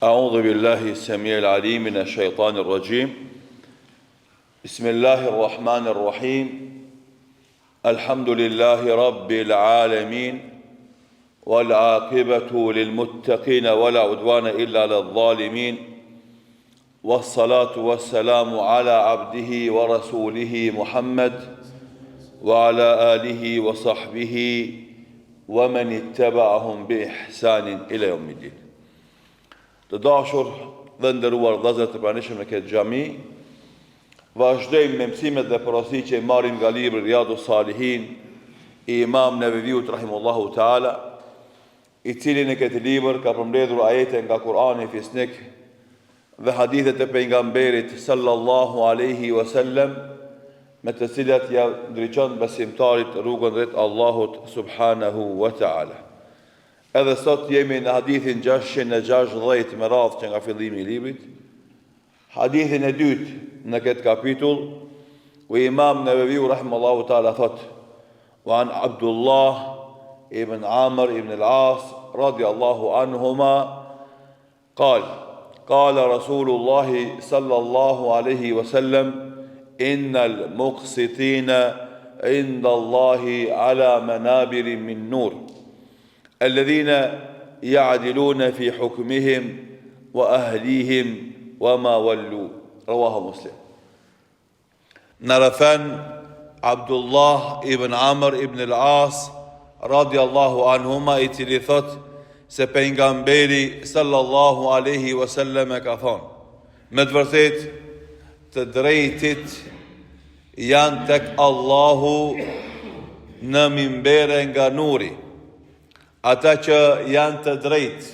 أعوذ بالله السميع العليم من الشيطان الرجيم بسم الله الرحمن الرحيم الحمد لله رب العالمين والعاقبة للمتقين ولا عدوان إلا للظالمين والصلاة والسلام على عبده ورسوله محمد وعلى آله وصحبه ومن اتبعهم بإحسان إلى يوم الدين. Të dashur dhe nderuar vëllezër të pranishëm në këtë xhami, vazhdojmë me mësimet dhe porositë që marrim nga libri Riyadus Salihin i Imam Neveviut rahimullahu taala, i cili në këtë libër ka përmbledhur ajete nga Kurani fisnik dhe hadithet e pejgamberit sallallahu alaihi wasallam, me të cilat ja ndriçon besimtarit rrugën drejt Allahut subhanahu wa taala. Edhe sot jemi në hadithin 660 me radhë që nga fillimi i librit, hadithin e dytë në këtë kapitull, ku Imam Neveviu rahimahullahu taala thot: "Wa an Abdullah ibn Amr ibn al-As radiyallahu anhuma قال رسول الله صلى الله عليه وسلم إن المقسطين عند الله على منابر من نور الذين يعدلون في حكمهم وأهليهم وما ولوا." رواه مسلم. نرفان عبد الله ibn Amr ibn al-As radiallahu anhuma, i cili thot se pejgamberi sallallahu alaihi wasallam ka thonë: me të vërtet të drejtit janë tek Allahu në minbere nga nuri, ata që janë të drejtë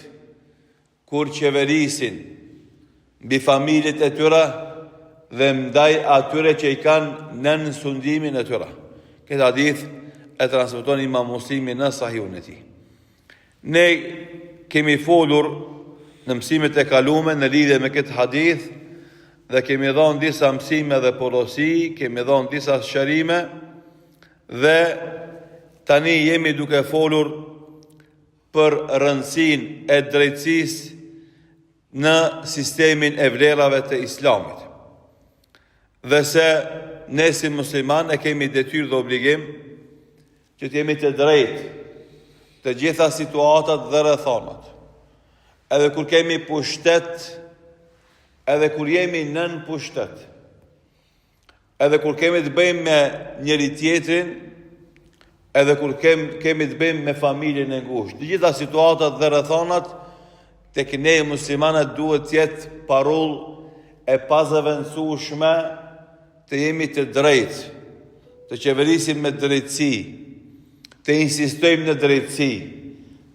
kur qeverisin mbi familjet e tyre dhe ndaj atyre që i kanë nën sundimin e tyre. Këtë hadith e transmeton Imam Muslimi në Sahihun e tij. Ne kemi folur në mësimet e kalume në lidhje me këtë hadith dhe kemi dhënë disa mësime dhe porosi, kemi dhënë disa shërime dhe tani jemi duke folur për rëndësinë e drejtësisë në sistemin e vlerave të Islamit. Dhe se ne si musliman e kemi detyrë dhe obligim që të jemi të drejtë të gjitha situatat dhe rrethonat. Edhe kur kemi pushtet, edhe kur jemi nën pushtet, edhe kur kemi të bëjmë me njëri tjetrin, edhe kur kemi të bëjmë me familjen e ngushtë. Të gjitha situatat dhe rrethonat tek ne muslimanët duhet të jetë parullë e pazëvendësueshme të jemi të drejtë, të qeverisim me drejtësi, të insistojmë në drejtësi,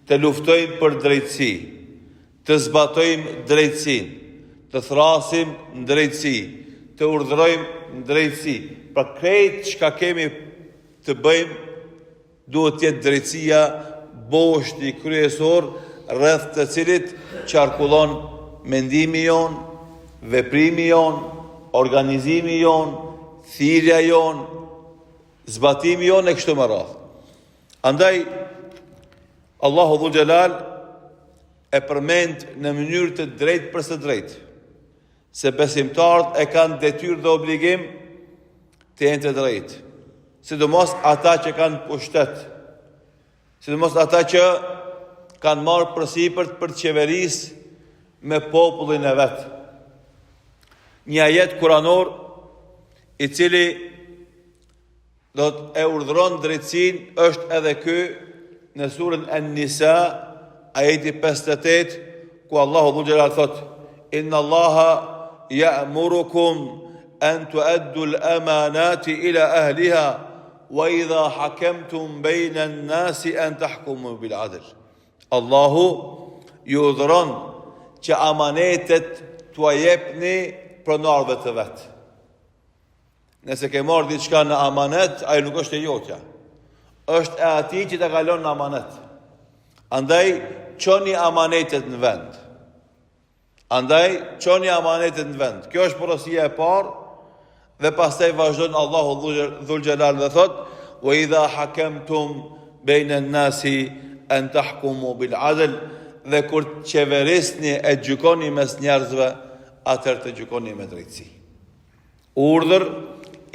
të luftojmë për drejtësi, të zbatojmë drejtësinë, të thrasim në drejtësi, të urdhërojmë në drejtësi. Për krejt çka kemi të bëjmë, duhet të jetë drejtësia boshti kryesor rreth të cilit qarkullon mendimi jon, veprimi jon, organizimi jon, thirrja jon, zbatimi jon e kështu me radhë. Andaj Allahu Dhul Jalal e përmend në mënyrë të drejtë për së drejtë se besimtarët e kanë detyrë dhe obligim të jenë të drejtë, sidomos ata që kanë pushtet, sidomos ata që kanë marrë përsipër për qeverisë me popullin e vet. Një ajet kuranor i cili do të e urdhëron drejtësinë është edhe ky në surën An-Nisa, ajeti 58, ku Allahu Dhul Jalal thot: "Inna Allaha ya'murukum an tu'addu al-amanati ila ahliha wa idha hakamtum bayna an-nasi an tahkumu bil 'adl." Allahu ju urdhëron që amanetet t'ua jepni pronarëve të vet. Nëse ke marrë diçka në amanet, ajo nuk është e jotja, është e atij që të kalon në amanet. Andaj çoni amanetet në vend. Kjo është porosia e parë, dhe pastaj vazhdon Allahu Dhul Jalal dhe thot: "Wa idha hakamtum bayna an-nasi an tahkumu bil 'adl." dhe kur qeverisni e gjykoni mes njerëzve, atëherë të gjykoni me drejtësi. Urdhër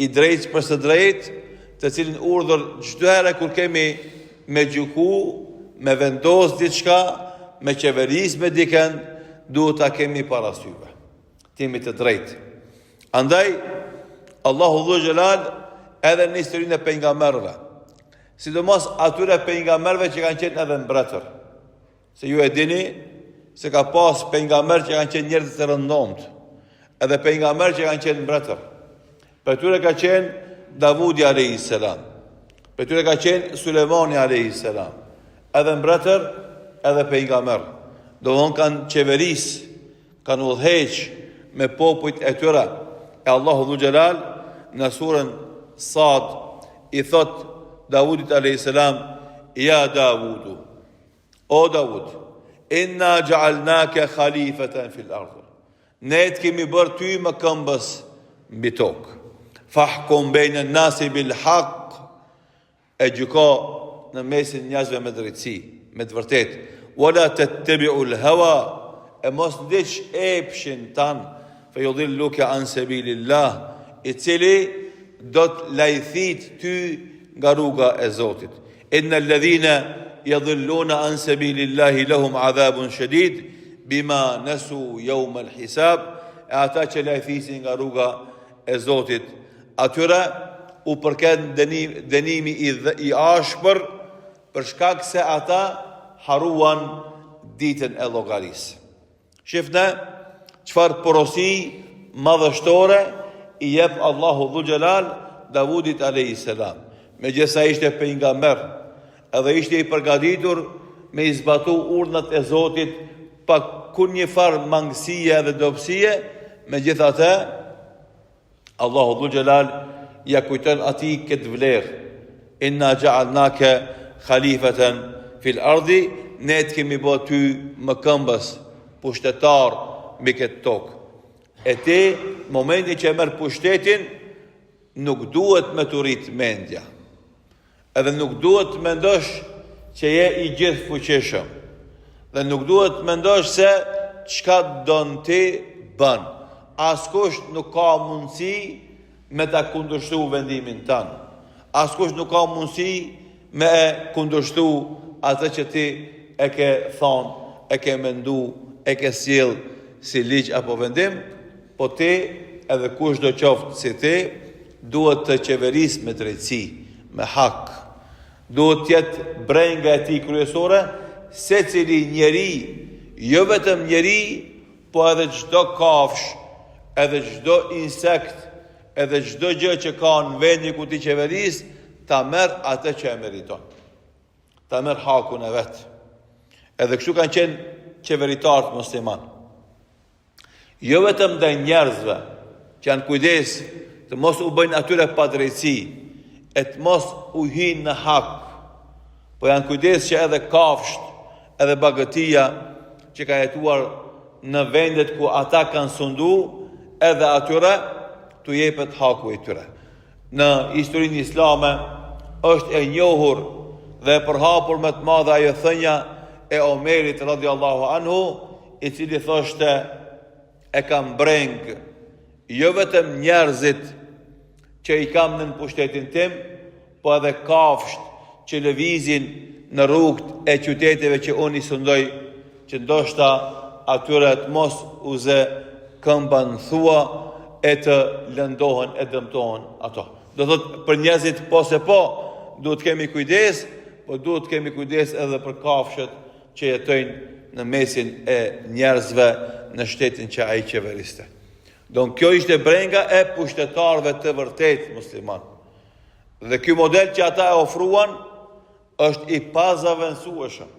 i drejtë për së drejtë, të cilin urdhër çdo herë kur kemi me gjyku, me vendos diçka, me qeveris me dikën, duhet ta kemi parasyve. Timi të drejtë. Andaj Allahu Dhu Xhelal edhe në historinë e pejgamberëve, sidomos atyre pejgamberëve që kanë qenë edhe mbretër. Se ju e dini se ka pas pejgamber që kanë qenë njerëz të rëndomtë, edhe pejgamber që kanë qenë mbretër. Për tyre ka qenë Davudi alayhis salam. Për tyre ka qenë Sulejmani alayhis salam. Edhe mbretër, edhe pejgamber. Do von kanë qeveris, kanë udhëheq me popujt e tyre. E Allahu Dhu Xhelal në surën Sad i thot Davudit alayhis salam: "Ya Davudu, o Davud, inna ja'alnaka khalifatan fil ardh." Ne të kemi bërë ty më këmbës mbi tokë. Fahkum bejnë në nasi bil haq, e gjyko në mesin njerëzve me drejtësi, me të vërtet. Wala tattabi'u al-hawa, e mos ndiq epshin tan, fe yudilluka an sabilillah, i cili do të lajthit ty nga rruga e Zotit. Inna alladhina yadhilluna an sabilillahi lahum adhabun shadid bima nasu yawm al-hisab, e ata që lajthisin nga rruga e Zotit, atyre u përket dënimi i ashpër për shkak se ata haruan ditën e llogarisë. Shifna çfarë porosi madhështore i jep Allahu Dhu Xhelal Davudit alayhis salam. Megjithëse ishte pejgamber, edhe ishte i përgatitur me i zbatu urdhnat e Zotit pa kurrë farë mangësie dhe dobësie, megjithatë Allahu Dhu Xhelal ja kujton atij këtë vlerë. Inna ja'alnaka khalifatan fil ardi, ne të kemi bë ty më këmbës, pushtetar mbi këtë tokë. E ti, momentin që e merr pushtetin, nuk duhet me të rrit mendja. Edhe nuk duhet të mendosh që je i gjithë fuqishëm. Dhe nuk duhet të mendosh se çka don ti bën. Askush nuk ka mundësi me ta kundërshtu vendimin tënd. Askush nuk ka mundësi me e kundërshtu atë që ti e ke thonë, e ke mendu, e ke sjell si ligj apo vendim, po ti edhe kush do qoftë si ti, duhet të qeveris me drejtësi, me hak. Duhet të jetë brenga e tij kryesore, secili njeri, jo vetëm njeri, po edhe çdo kafsh, edhe çdo insekt, edhe çdo gjë që ka në vendin ku ti qeveris, ta merr atë që e meriton. Ta merr hakun e vet. Edhe kështu kanë qenë qeveritarët musliman. Jo vetëm ndaj njerëzve që janë kujdes të mos u bëjnë atyre pa drejtësi, e të mos u hyjnë në hak, po janë kujdes që edhe kafsht, edhe bagëtia që ka jetuar në vendet ku ata kanë sundu, edhe atyre të jepet haku i tyre. Në historinë islame është e njohur dhe e përhapur më të madhe ajo thënia e Omerit radhiyallahu anhu, i cili thoshte: e kam breng jo vetëm njerëzit që i kam në pushtetin tim, po edhe kafsht që lëvizin në rrugët e qyteteve që unë i sundoj, që ndoshta atyre të mos uze këmban thua e të lëndohen e dëmtohen ato. Do thot për njerëzit po se po, duhet kemi kujdes, po duhet kemi kujdes edhe për kafshët që jetojnë në mesin e njerëzve në shtetin që ai qeveriste. Don kjo ishte brenga e pushtetarëve të vërtet musliman. Dhe ky model që ata e ofruan është i pazavendësueshëm.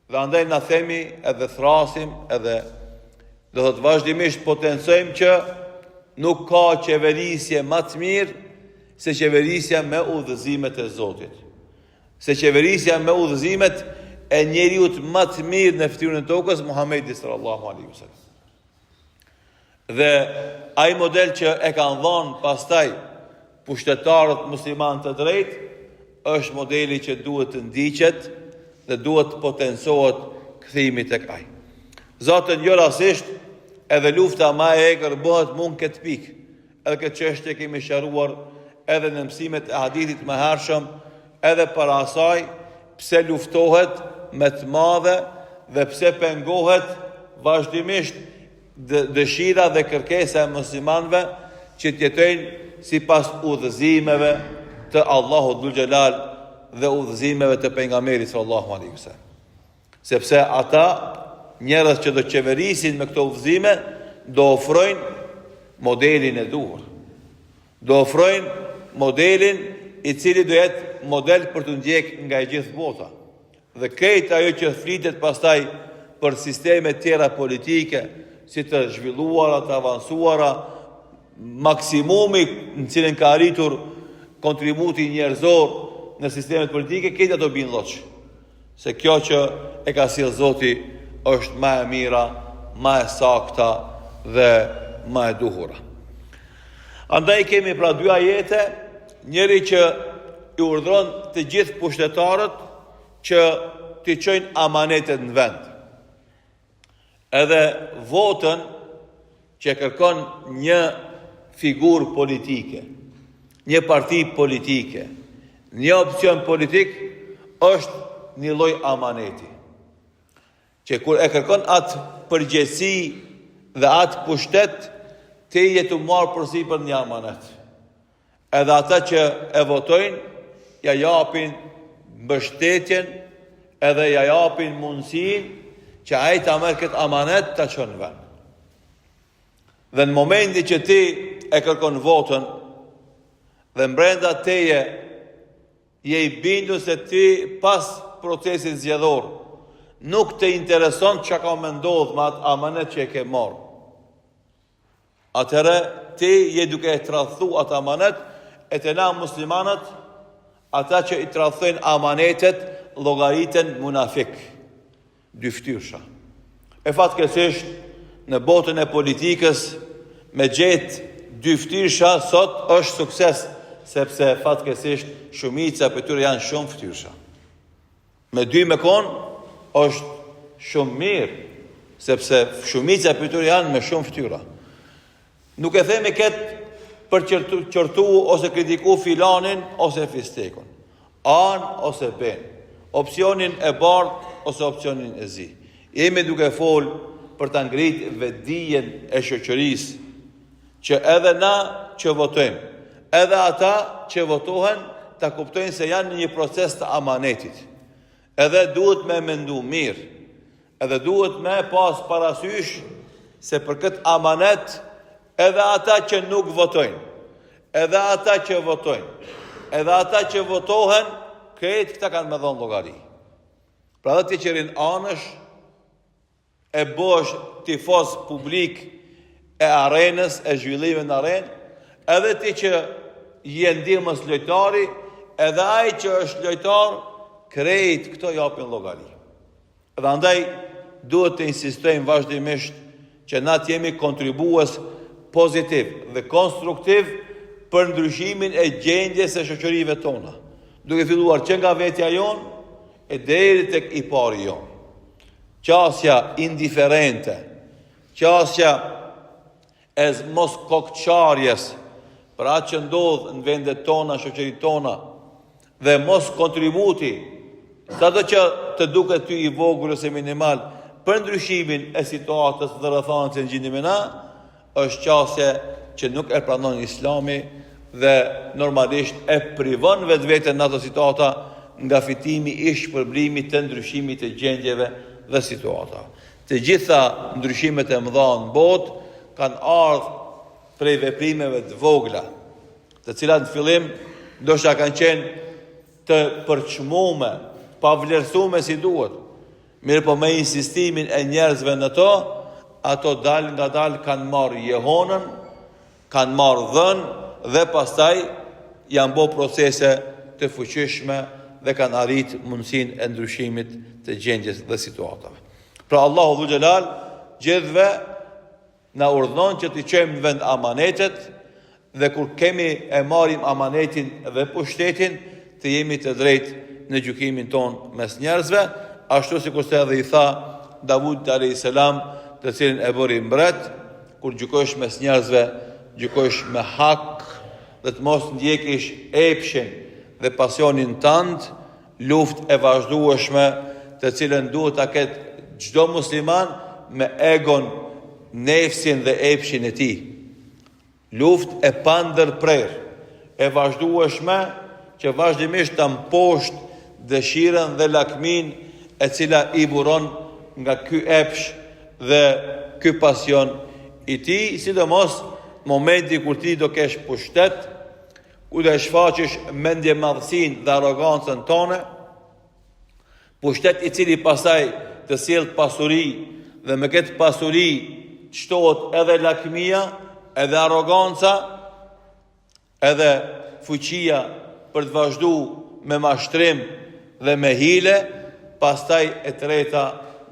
Dhe andaj na themi edhe thrasim edhe do thot vazhdimisht potencojmë që nuk ka qeverisje më të mirë se qeverisja me udhëzimet e Zotit. Se qeverisja me udhëzimet e njeriut më të mirë në fytyrën e tokës, Muhamedi sallallahu alaihi wasallam. Dhe ai model që e kanë dhënë pastaj pushtetarët musliman të drejtë është modeli që duhet të ndiqet dhe duhet të potencohet kthehemi tek ai. Zotën jo rastisht edhe lufta ma e egër bëhet mund këtë pikë. Edhe këtë çështje kemi sqaruar edhe në mësimet e hadithit më hershëm, edhe para asaj pse luftohet me të madhe dhe pse pengohet vazhdimisht dëshira dhe kërkesa e muslimanëve që të jetojnë sipas udhëzimeve të Allahut Dhul Xhelal dhe udhëzimeve të pejgamberit sallallahu alaihi wasallam. Sepse ata njerëz që do qeverisin me këto udhëzime do ofrojnë modelin e duhur. Do ofrojnë modelin i cili do jetë model për të ndjekë nga e gjithë bota. Dhe krejt ajo që flitet pastaj për sisteme tjera politike, si të zhvilluara, të avancuara, maksimumi në cilën ka arritur kontributi njerëzor në sistemet politike, këtë ato bin loq. Se kjo që e ka sjellë Zoti është më e mira, më e sakta dhe më e duhura. Andaj kemi pra dy ajete, njëri që i urdhron të gjithë pushtetarët që t'i çojnë amanetet në vend. Edhe votën që kërkon një figurë politike, një parti politike, një opcion politik, është një lloj amaneti. Që kur e kërkon atë përgjegjësi dhe atë pushtet, ti je të marrë përsipër një amanet. Edhe ata që e votojnë, ja japin mbështetjen, edhe ja japin mundësinë që ai ta merr këtë amanet ta çon në vend. Dhe në momentin që ti e kërkon votën dhe brenda teje je i bindur se ti pas procesit zgjedhor nuk të intereson çka ka më ndodhur me atë amanet që e ke marrë. Atëherë ti je duke e tradhtu atë amanet, e të na muslimanët, ata që i tradhtojnë amanetet, llogariten munafik, dyftyrsha. E fatkeqësisht në botën e politikës me gjetë dyftyrsha sot është sukses, sepse fatkeqësisht shumica për tyre janë shumë fytyrsha. Me dy me kon është shumë mirë, sepse shumica për tyre janë me shumë fytyra. Nuk e themi këtë për qërtu ose kritiku filanin ose fistekun, anë ose ben, opcionin e bardh ose opcionin e zi. Jemi duke folë për të ngrit vetdijen e shoqërisë, që edhe na që votojmë, edhe ata që votohen ta kuptojnë se janë në një proces të amanetit. Edhe duhet me mendu mirë, edhe duhet me pas parasysh se për këtë amanet edhe ata që nuk votojnë, edhe ata që votojnë, edhe ata që votohen, krejt këta kanë me dhonë llogari. Pra dhe ti që rinë anësh, e bosh tifoz publik e arenës, e zhvillime në arenë, edhe ti që je ndihmës lojtari, edhe ai që është lojtar, krejt këto japin llogari. Dhe andaj duhet të insistojmë vazhdimisht që na të jemi kontribues pozitiv dhe konstruktiv për ndryshimin e gjendjes së shoqërive tona, duke filluar që nga vetja jonë e deri tek i pari jonë. Qasja indiferente, qasja e mos kokçarjes për atë që ndodh në vendet tona, shoqëritë tona, dhe mos kontributi, sado që të duket ty i vogël ose minimal, për ndryshimin e situatës dhe rrethanës që gjendemi na, është qasje që nuk e pranon Islami dhe normalisht e privon vetveten në ato situata nga fitimi i shpërblimit të ndryshimit të gjendjeve dhe situata. Të gjitha ndryshimet e mëdha në botë kanë ardhur prej veprimeve të vogla, të cilat në fillim ndoshta kanë qenë të përçmume, pa vlerësume si duhet. Mirë po me insistimin e njerëzve në to, ato dal nga dal kanë marrë jehonën, kanë marrë dhënë dhe pastaj janë bërë procese të fuqishme dhe kanë arrit mundësinë e ndryshimit të gjendjes dhe situatave. Pra Allahu Dhul Xhelal gjithve na urdhnon që t'i çojmë në vend amanetet dhe kur kemi e marrim amanetin dhe pushtetin, të jemi të drejtë në gjykimin ton mes njerëzve, ashtu sikur se edhe i tha Davud a.s. të cilin e bëri mbret, kur gjykosh mes njerëzve, gjykosh me hak dhe të mos ndjekish epshin dhe pasionin tënd, luftë e vazhdueshme të cilën duhet ta ketë çdo musliman me egon, nefsin dhe epshin e tij. Luftë e pandërprerë, e vazhdueshme që vazhdimisht ta mposht dëshirën dhe lakmin e cila i buron nga ky epsh dhe ky pasion i tij, sidomos momenti kur ti do kesh pushtet, ku do shfaqesh mendje madhësinë dhe arrogancën tone, pushtet i cili pasaj të sjell pasuri dhe me këtë pasuri çtohet edhe lakmia, edhe arroganca, edhe fuqia për të vazhduar me mashtrim dhe me hile. Pastaj e treta,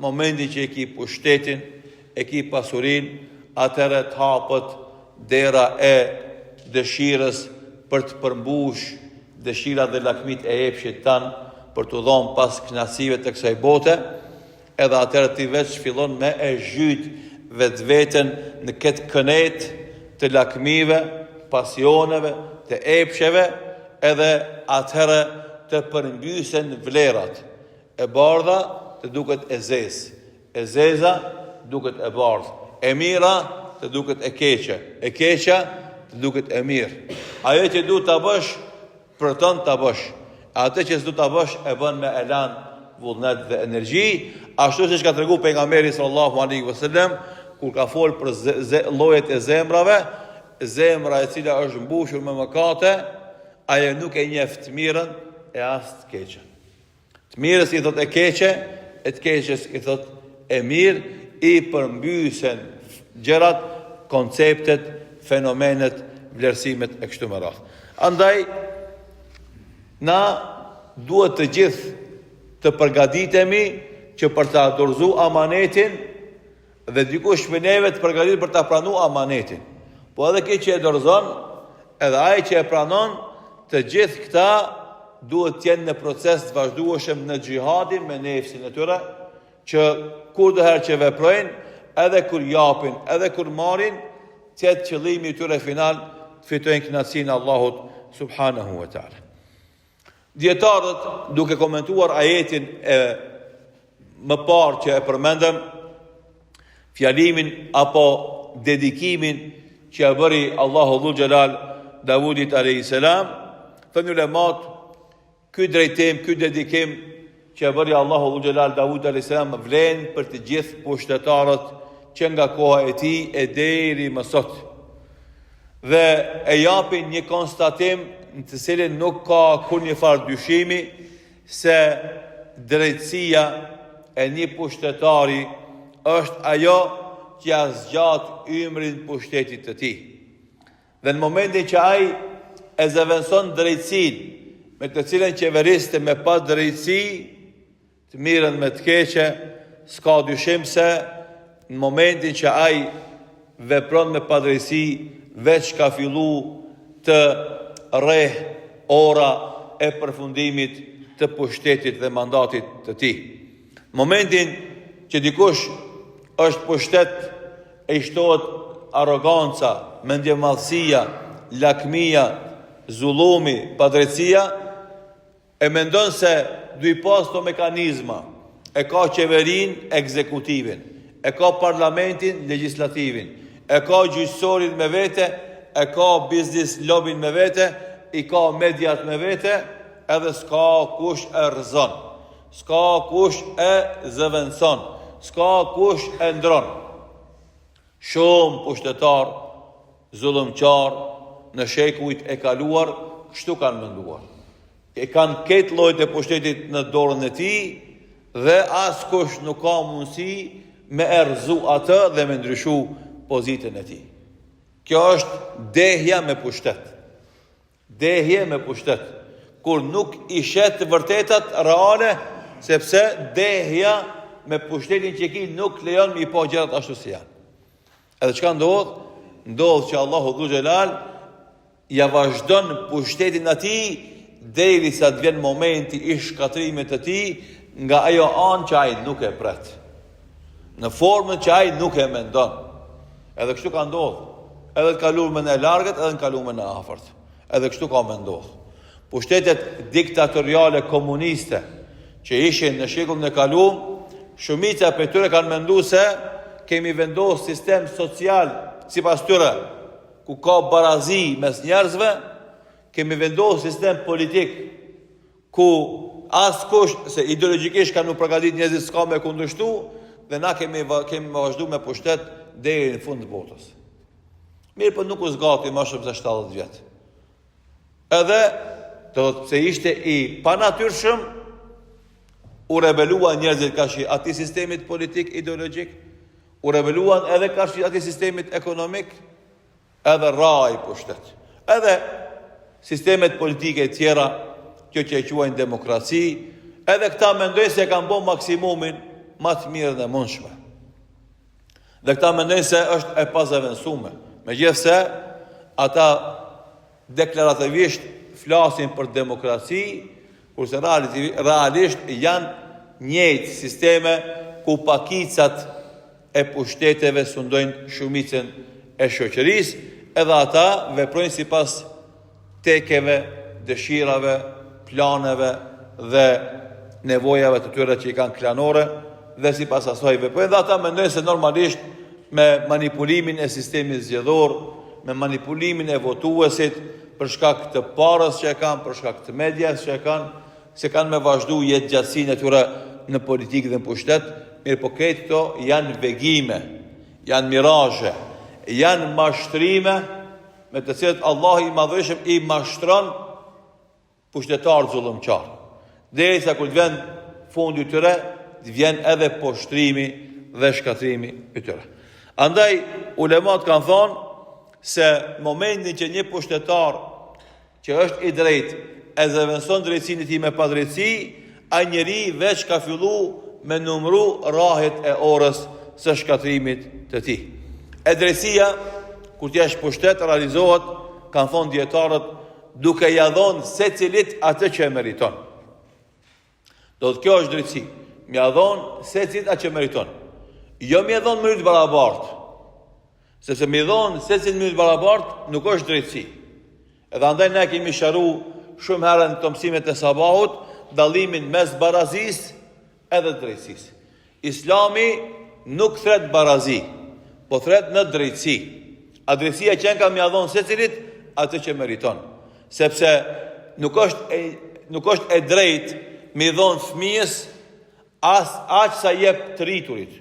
momenti që e ki pushtetin, e ki pasurin, atëherë të hapët dera e dëshirës për të përmbush dëshira dhe lakmit e epshit tanë, për të dhonë pas knasive të kësaj bote, edhe atëherë ti veç fillon me e zhyt vetë vetën në këtë kënet të lakmive, pasioneve, të epsheve, edhe atëherë të përmbysen vlerat. E bardha të duket e zezë, e zeza duket e bardhë, e mira të duket e keqe, e keqa të duket e mirë. Ajo që du të bësh, për tënë të bësh. Atë që s'du të bësh, e bën me elan, vullnet dhe energji, ashtu që ka tregu pejgamberi sallallahu alaihi wasallam, kur ka folë për llojet e zemrave, zemra e cila është mbushur me mëkate, ajo nuk e njeh të mirën e as të keqen. Të mirës i thot e keqe, e të keqes i thot e mirë, i përmbysen gjërat, konceptet, fenomenet, vlerësimet e kështu me radhë. Andaj, na duhet të gjithë të përgatitemi që për të dorëzu amanetin dhe dikush me neve të përgatit për të pranu amanetin. Po edhe ki që e dorëzon, edhe ai që e pranon, të gjithë këta duhet t'jenë në proces të vazhdueshëm në xhihadin me nefsin e tyre, që kur do herë që veprojnë, edhe kur japin, edhe kur marrin, t'jetë qëllimi i tyre final të fitojnë kënaqësinë e Allahut subhanahu wa taala. Dietarët, duke komentuar ajetin e më parë që e përmendëm, fjalimin apo dedikimin që e bëri Allahu dhul xhelal Davudit alayhis salam, thënë ulemat, ky drejtim, ky dedikim që e bëri Allahu dhul xhelal Davudit alayhis salam vlen për të gjithë pushtetarët që nga koha e tij e deri më sot. Dhe e japin një konstatim në të cilin nuk ka kur një farë dyshimi se drejtësia e një pushtetari është ajo që ja zgjat ymrin pushtetit të tij. Dhe në momentin që ai e zëvendëson drejtësinë, me të cilën qeveriste me pa drejtësi, të mirën me të keqe, s'ka dyshim se në momentin që ai vepron me pa drejtësi, veç ka fillu të rreh ora e përfundimit të pushtetit dhe mandatit të tij. Momentin që dikush është pushtet e shtohet arroganca, mendjemadhësia, lakmia, zullumi, padrejtësia, e mendon se du i pas të mekanizma, e ka qeverin ekzekutivin, e ka parlamentin legislativin, e ka gjyqësorin me vete, e ka biznis lobin me vete, i ka mediat me vete, edhe s'ka kush e rëzon, s'ka kush e zëvendëson, s'ka kush e ndron. Shumë pushtetar, zullumqar, në shekujt e kaluar, kështu kanë menduar. E kanë këtë llojt e pushtetit në dorën e tij dhe askush nuk ka mundësi me erzu atë dhe me ndryshu pozitën e tij. Kjo është dehja me pushtet. Dehje me pushtet. Kur nuk i shet të vërtetat reale, sepse dehja me pushtetin që ki nuk lejon me i po gjërat ashtu si janë. Edhe çka ndodh? Ndodh që Allahu dhul xhelal ja vazhdon pushtetin atij derisa të vjen momenti i shkatrimit të tij nga ajo anë që ai nuk e pret. në formën që ai nuk e mendon. Edhe kështu ka ndodhur. Edhe të kaluarmen e largët, edhe në kaluarmen e afërt. Edhe kështu ka më ndodhur. Pushtetet diktatoriale komuniste që ishin në shekullin e kaluar, shumica prej tyre kanë menduar se kemi vendosur sistem social sipas tyre ku ka barazi mes njerëzve, kemi vendosur sistem politik ku askush se ideologjikisht kanë u përgatitur njerëzit s'ka me kundërshtu dhe na kemi vazhduar me pushtet deri në fund të botës. Mirë, po nuk u zgati më shumë se 70 vjet. Edhe do të thotë se ishte i panatyrshëm, u rebeluan njerëzit kashi atij sistemit politik ideologjik, u rebeluan edhe kashi atij sistemit ekonomik, edhe rrai pushtet. Edhe sistemet politike tjera, kjo që e quajnë demokraci, edhe këta mendojnë se kanë bërë maksimumin më të mirë dhe mundshme. Dhe këta mendojnë se është e pazavendësuar. Megjithse ata deklarativisht flasin për demokraci, kurse realisht janë njëjtë sisteme ku pakicat e pushteteve sundojnë shumicën e shoqërisë, edhe ata veprojnë sipas tekeve, dëshirave, planeve dhe nevojave të tyre që i kanë klanore dhe sipas asaj veprojnë. Dhe ata mendojnë se normalisht me manipulimin e sistemit zgjedhor, me manipulimin e votuesit për shkak të parës që e kanë, për shkak të medias që e kanë, se kanë me vazhdu jetë gjatësinë e tyre në politikë dhe në pushtet, mirë po këtë këto janë vegime, janë mirazhe, janë mashtrime me të cilët Allah i madhëshëm i mashtron pushtetarë zullumqar. Derisa kur të vjen fundi i tyre, të vjen edhe poshtrimi dhe shkatrimi i tyre. Andaj ulemat kanë thonë se momentin që një pushtetar që është i drejtë e zëvendëson drejtsinë e tij me padrejtësi, ai njeri veç ka fillu me numru rahet e orës së shkatrimit të tij. E drejtësia kur t'ja është pushtet realizohet, kanë thonë dietarët, duke ja dhënë secilit atë që e meriton. Do të kjo është drejtësi. M'ia dhon secit atë që meriton. Jo m'ia dhon mënyrë të barabartë. Sepse më dhon secit mënyrë të barabartë nuk është drejtësi. Edhe andaj ne kemi sharu shumë herë në të mësimet e sabahut dallimin mes barazisë edhe drejtësisë. Islami nuk thret barazi, po thret në drejtësi. A drejtësia që ka m'ia dhon secilit atë që meriton. Sepse nuk është e drejtë me dhon fëmijës aq sa jep të rriturit.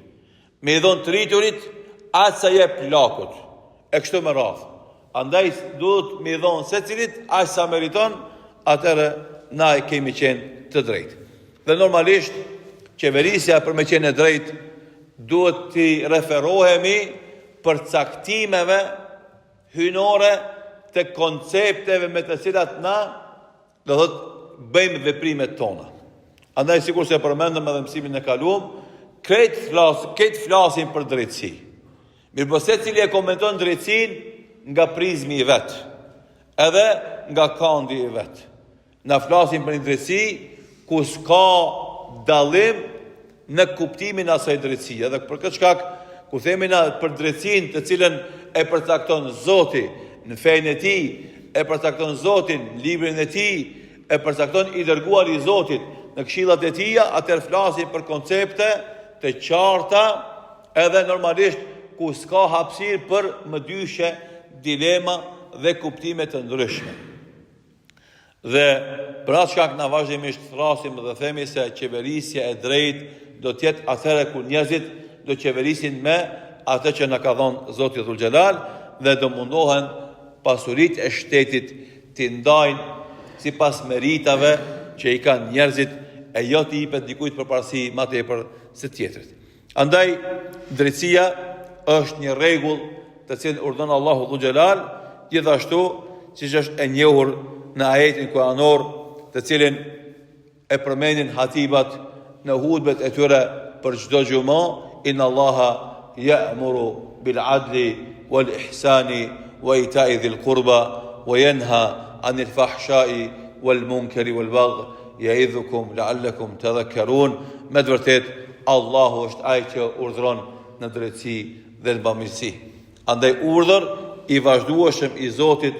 Me dhon të rriturit aq sa jep plakut. E kështu me radhë. Andaj duhet me dhon secilit aq sa meriton, atëherë na e kemi qenë të drejtë. Dhe normalisht qeverisja për me qenë e drejtë duhet të referohemi për caktimeve hynore të koncepteve me të cilat na do të bëjmë veprimet tona. Andaj sikur se përmendëm edhe mësimin e kaluam, këtë flasin për drejtësi. Mirë, secili e komenton drejtësinë nga prizmi i vet, edhe nga kandi i vet. Na flasin për një drejtësi ku s'ka dallim në kuptimin e asaj drejtësie. Edhe për këtë shkak, ku themi na për drejtësinë të cilën e përcakton Zoti në fenë e tij, e përcakton Zoti në librin e tij, e përcakton i dërguari i Zotit në këshillat e tij, atëherë flasim për koncepte të qarta, edhe normalisht ku s'ka hapësirë për mëdyshe, dilema dhe kuptime të ndryshme. Dhe për atë shkak na vazhdimisht thrasim dhe themi se qeverisja e drejtë do të jetë atëherë kur njerëzit do qeverisin me atë që na ka dhënë Zoti Dhul Xhelal dhe do mundohen pasuritë e shtetit të ndajnë sipas meritave që i kanë njerëzit, e jo të jepet dikujt përparësi më tepër se tjetrit. Andaj drejtësia është një rregull të cilën urdhon Allahu Dhul Xhelal, gjithashtu siç është e njohur në ajetin kuranor, të cilin e përmendin hatibat në hutbet e tyre për çdo xumë, inna Allaha ya'muru bil adli wal ihsani wa ita'i dhil qurba wa yanha 'anil fahsha'i wal munkari wal baghi ya'idhukum la'allakum tadhakkarun. Me të vërtetë Allahu është ai që urdhron në drejtësi dhe në bamirësi. Andaj urdhër i vazhdueshëm i Zotit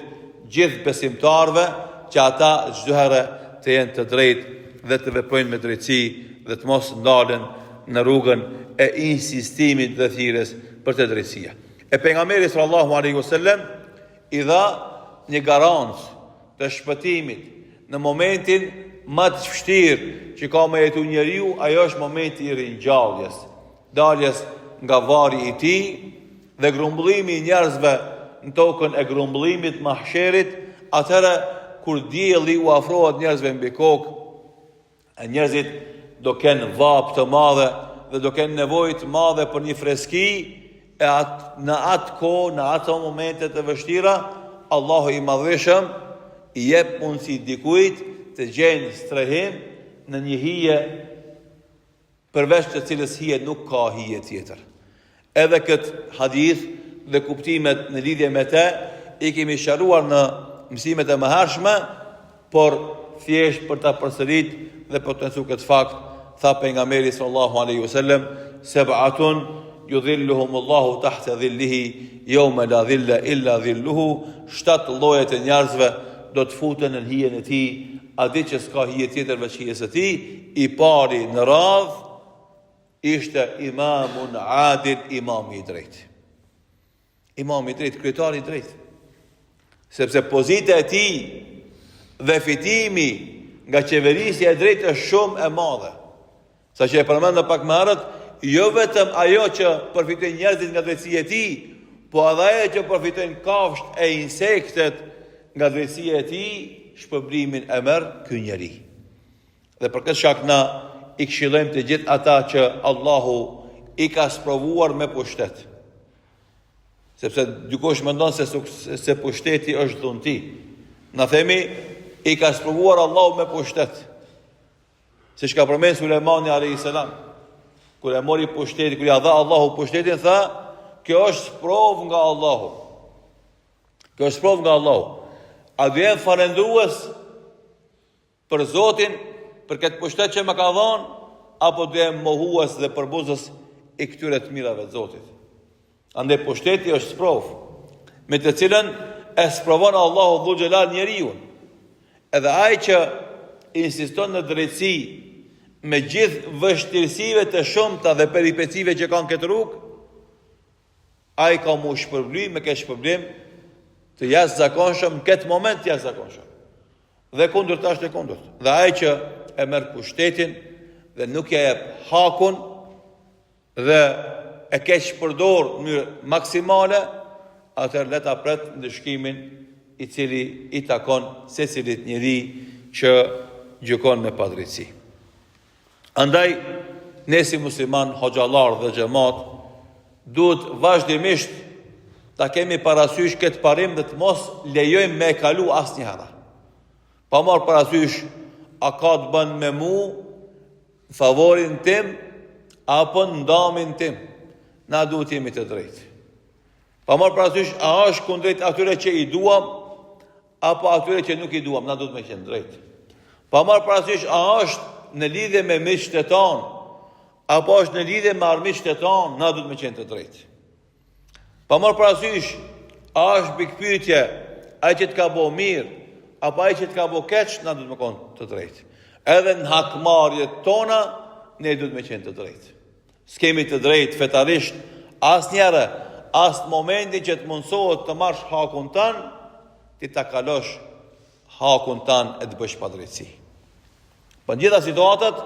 gjithë besimtarëve që ata çdo herë të jenë të drejtë dhe të veprojnë me drejtësi dhe të mos ndalen në rrugën e insistimit dhe thirrjes për të drejtësia. E pejgamberi sallallahu alaihi wasallam i dha një garancë të shpëtimit në momentin më të vështirë që ka me jetu njeriu, ajo është momenti i ringjalljes, daljes nga varri i tij dhe grumbullimi i njerëzve në tokën e grumbullimit mahsherit, atëherë kur dielli u afrohet njerëzve mbi kokë, njerëzit do kenë vap të madhe dhe do kenë nevojë të madhe për një freski, e në atë kohë, në ato momente të vështira, Allahu i madhëshëm i jep mundësi dikujt të gjenë strehim në një hije përveç të cilës hije nuk ka hije tjetër. Edhe këtë hadith dhe kuptimet në lidhje me te i kemi sharuar në mësimet e mëhershme, por thjesht për ta përsërit dhe për të nësu këtë fakt, tha pejgamberi sallallahu alaihi wasallam, sab'atun yudhilluhumullahu tahta dhillihi yawma la dhilla illa dhilluhu, 7 lloje të njerëzve do të futen në hijen e tij, atë që s'ka hije tjetër veç hijes së tij. I pari në radh ishte imamun adil, imami i drejtë. Imami i drejtë, kryetari i drejtë. Sepse pozita e tij dhe fitimi nga qeverisja e drejtë është shumë e madhe. Saqë e përmendëm pak më herët, jo vetëm ajo që përfitojnë njerëzit nga drejtësia e tij, po edhe ajo që përfitojnë kafshët e insektet nga drejtësia e tij, shpërblimin e merr ky njeri. Dhe për këtë shkak na i këshillojmë të gjithë ata që Allahu i ka sprovuar me pushtet. Sepse dikush mendon se pushteti është dhunti. Na themi i ka sprovuar Allahu me pushtet. Siç ka përmendur Sulejmani alayhis salam, kur e mori pushtetin, kur ja dha Allahu pushtetin, tha, kjo është sprovë nga Allahu. Kjo është sprovë nga Allahu. A do jem falendrues për Zotin, për këtë pushtet që më ka dhënë, apo do jem mohues dhe përbuzës i këtyre të mirave të Zotit? Andaj pushteti është sprovë, me të cilën e sprovon Allahu Dhul Xhelal njeriu. Edhe ai që insiston në drejtësi me gjithë vështirësive të shumta dhe peripecive që kanë këtë rrugë, ai ka mu shpërblim me këtë shpërblim të jashtëzakonshëm, në këtë moment të jashtëzakonshëm. Dhe kundërta është e kundërt. Dhe ai që e merr pushtetin dhe nuk ja jep hakun dhe e keq përdor në mënyrë maksimale, atëherë le ta pret ndëshkimin i cili i takon secilit njeri që gjykon me padrejtësi. Andaj, ne si musliman, hoxhallar dhe xhamat, duhet vazhdimisht ta kemi parasysh këtë parim dhe të mos lejojmë me kalu asnjëherë. Pa marrë parasysh a ka të bën me mu favorin tim apo ndamin tim. Na duhet jemi të drejtë. Pa marrë parasysh a është kundrejt atyre që i duam apo atyre që nuk i duam. Na duhet me qenë drejtë. Pa marrë parasysh a është në lidhje me miqtë tanë apo është në lidhje me armiqtë tanë, na duhet me qenë të drejtë. Pa marrë parasysh a është pikpyetje ai që të ka bëu mirë apo ai që të ka bëu keq, na duhet me qenë të drejtë. Edhe në hakmarrjet tona ne duhet me qenë të drejtë. S'kemi të drejtë fetarisht asnjëherë, as në momentin që të mundsohet të marrësh hakun tan, ti ta kalosh hakun tan e të bësh padrejtësi. Po në gjitha situatat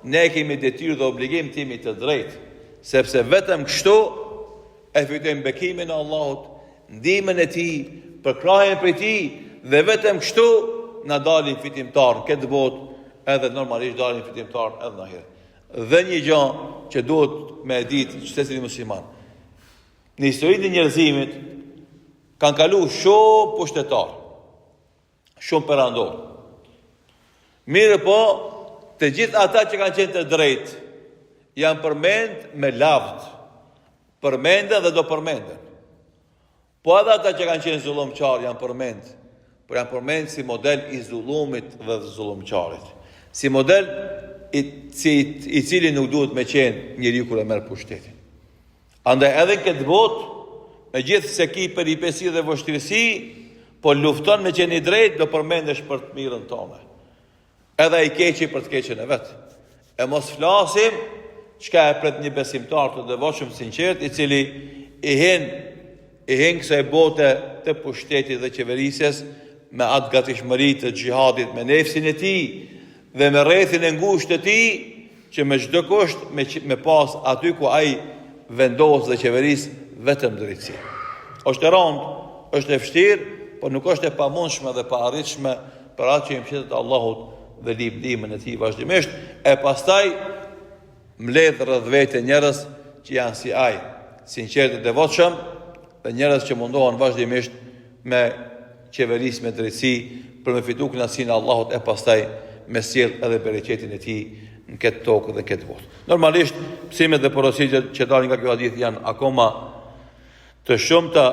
ne kemi detyrë dhe obligim të jemi të drejtë, sepse vetëm kështu e fitojmë bekimin e Allahut, ndihmën e tij, përkrahjen prej tij, dhe vetëm kështu na dalin fitimtar në këtë botë, edhe normalisht dalin fitimtar edhe në ahiret. Dhe një gjë që duhet me ditë secili musliman. Në historinë e njerëzimit kanë kalu shumë pushtetar, shumë perandor. Mirë po, të gjithë ata që kanë qenë të drejtë janë përmend me lavd, përmenden dhe do përmenden. Po edhe ata që kanë qenë zullumçar janë përmend, por janë përmend si model i zullumit dhe zullumçarit, si model i cili nuk duhet me qenë njeriu kur e merr pushtetin. Andaj edhe këtë botë, me gjithë se ki peripeci dhe vështirësi, po lufton me qenë i drejt, do përmendesh për të mirën tonë. Edhe i keqi për të keqen e vetë. E mos flasim çka e pret një besimtar të devotshëm sinqert, i cili i hen kësaj bote të pushtetit dhe qeverisjes me atë gatishmëri të xhihadit me nefsin e tij dhe me rrethin e ngushtë të tij, që me çdo kusht me pas aty ku ai vendos dhe qeveris vetëm drejtësi. Është e rëndë, është e vështirë, por nuk është e pamundshme dhe pa arritshme për atë që i mbështetet Allahut dhe ndihmën e tij vazhdimisht, e pastaj mbledh rreth vete njerëz që janë si ai, sinqertë dhe devotshëm, dhe njerëz që mundohen vazhdimisht me qeverisë me drejtësi për me fitu kënaqësinë e Allahut, e pastaj me sjell edhe bereqetin e tij në këtë tokë dhe këtë botë. Normalisht, mësimet dhe porositë që dalin nga ky hadith janë akoma të shumta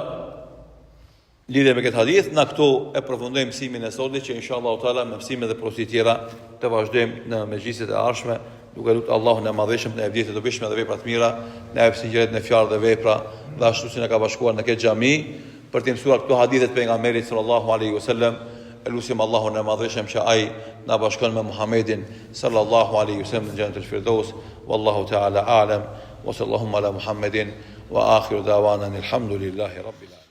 lidhe me këtë hadith. Na këtu e përfundojmë mësimin e sotit, që inshallah taala me mësime dhe porositë tjera të vazhdojmë në mëngjesit e ardhshme, duke lutur Allahun e Madhëshëm në vjedhje të dobishme dhe vepra të mira, në sinqeritet në fjalë dhe vepra, dhe ashtu si na ka bashkuar në këtë xhami për të mësuar këto hadithe të pejgamberit sallallahu alaihi wasallam. Elusim Allahun e Madhëshëm që ai na bashkon me Muhammedin sallallahu alaihi wasallam në Jannatul Firdaus. Wallahu ta'ala a'lam wa sallallahu ala Muhammedin wa akhiru da'wana alhamdulillahi rabbil alamin.